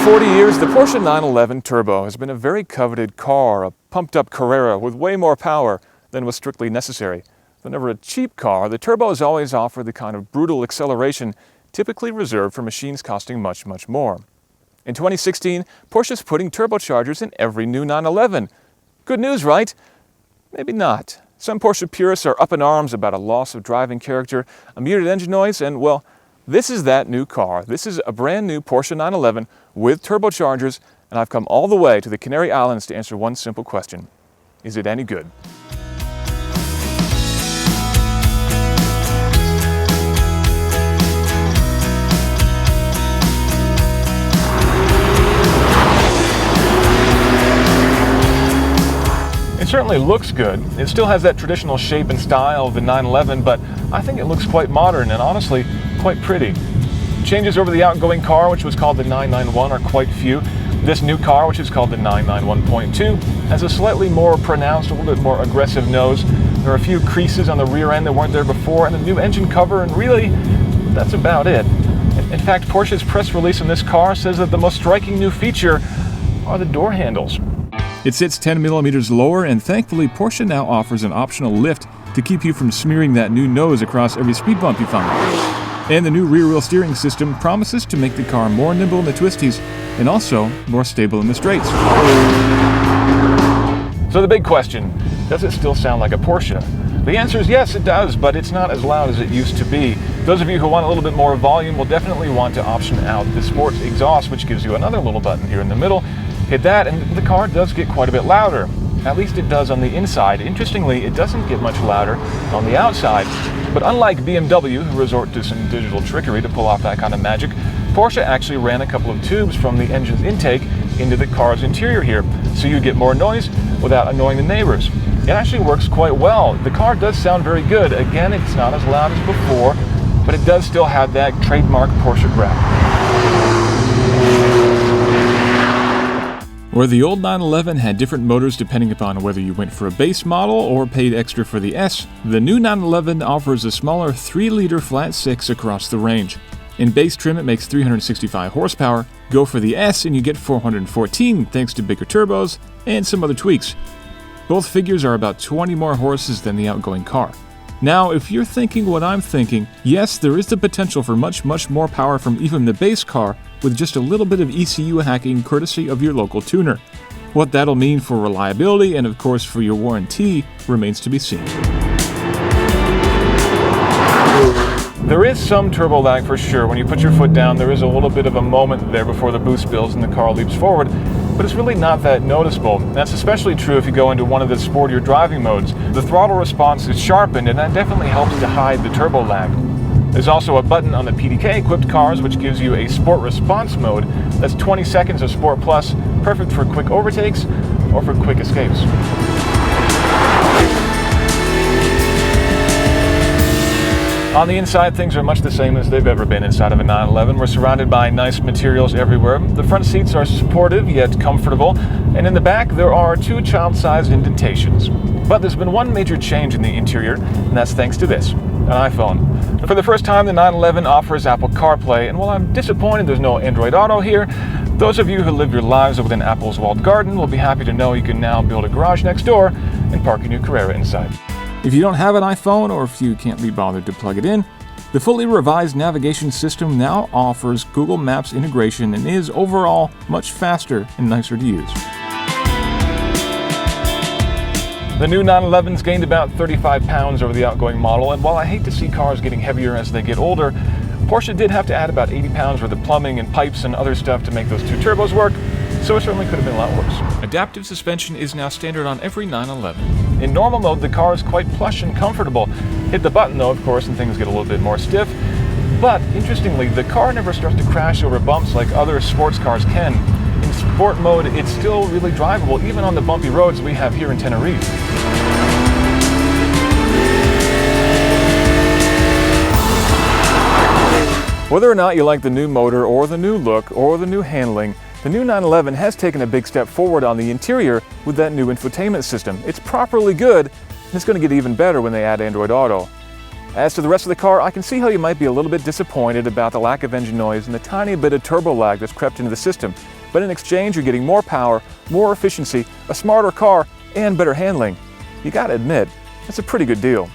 40 years, the Porsche 911 Turbo has been a very coveted car, a pumped-up Carrera with way more power than was strictly necessary. Though never a cheap car, the Turbo has always offered the kind of brutal acceleration typically reserved for machines costing much, much more. In 2016, Porsche is putting turbochargers in every new 911. Good news, right? Maybe not. Some Porsche purists are up in arms about a loss of driving character, a muted engine noise, and, well, this is that new car. This is a brand new Porsche 911 with turbochargers, and I've come all the way to the Canary Islands to answer one simple question. Is it any good? It certainly looks good. It still has that traditional shape and style of the 911, but I think it looks quite modern and honestly quite pretty. Changes over the outgoing car, which was called the 991, are quite few. This new car, which is called the 991.2, has a slightly more pronounced, a little bit more aggressive nose. There are a few creases on the rear end that weren't there before, and a new engine cover, and really, that's about it. In fact, Porsche's press release on this car says that the most striking new feature are the door handles. It sits 10 millimeters lower, and thankfully Porsche now offers an optional lift to keep you from smearing that new nose across every speed bump you find. And the new rear-wheel steering system promises to make the car more nimble in the twisties and also more stable in the straights. So the big question, does it still sound like a Porsche? The answer is yes, it does, but it's not as loud as it used to be. Those of you who want a little bit more volume will definitely want to option out the sports exhaust, which gives you another little button here in the middle. Hit that and the car does get quite a bit louder. At least it does on the inside. Interestingly, it doesn't get much louder on the outside. But unlike BMW, who resort to some digital trickery to pull off that kind of magic, Porsche actually ran a couple of tubes from the engine's intake into the car's interior here, so you get more noise without annoying the neighbors. It actually works quite well. The car does sound very good. Again, it's not as loud as before, but it does still have that trademark Porsche growl. Where the old 911 had different motors depending upon whether you went for a base model or paid extra for the S, the new 911 offers a smaller 3-liter flat 6 across the range. In base trim it makes 365 horsepower, go for the S and you get 414 thanks to bigger turbos and some other tweaks. Both figures are about 20 more horses than the outgoing car. Now, if you're thinking what I'm thinking, yes, there is the potential for much more power from even the base car with just a little bit of ECU hacking courtesy of your local tuner. What that'll mean for reliability and of course for your warranty remains to be seen. There is some turbo lag for sure. When you put your foot down, there is a little bit of a moment there before the boost builds and the car leaps forward, but it's really not that noticeable. That's especially true if you go into one of the sportier driving modes. The throttle response is sharpened, and that definitely helps to hide the turbo lag. There's also a button on the PDK-equipped cars which gives you a Sport Response mode. That's 20 seconds of Sport Plus, perfect for quick overtakes or for quick escapes. On the inside, things are much the same as they've ever been inside of a 911. We're surrounded by nice materials everywhere. The front seats are supportive yet comfortable, and in the back there are 2 child-sized indentations. But there's been one major change in the interior, and that's thanks to this, an iPhone. For the first time, the 911 offers Apple CarPlay, and while I'm disappointed there's no Android Auto here, those of you who live your lives within Apple's walled garden will be happy to know you can now build a garage next door and park a new Carrera inside. If you don't have an iPhone, or if you can't be bothered to plug it in, the fully revised navigation system now offers Google Maps integration and is overall much faster and nicer to use. The new 911's gained about 35 pounds over the outgoing model, and while I hate to see cars getting heavier as they get older, Porsche did have to add about 80 pounds worth of plumbing and pipes and other stuff to make those 2 turbos work, so it certainly could have been a lot worse. Adaptive suspension is now standard on every 911. In normal mode, the car is quite plush and comfortable. Hit the button though, of course, and things get a little bit more stiff. But, interestingly, the car never starts to crash over bumps like other sports cars can. In sport mode, it's still really drivable, even on the bumpy roads we have here in Tenerife. Whether or not you like the new motor, or the new look, or the new handling, the new 911 has taken a big step forward on the interior with that new infotainment system. It's properly good, and it's going to get even better when they add Android Auto. As to the rest of the car, I can see how you might be a little bit disappointed about the lack of engine noise and the tiny bit of turbo lag that's crept into the system. But in exchange, you're getting more power, more efficiency, a smarter car, and better handling. You gotta admit, that's a pretty good deal.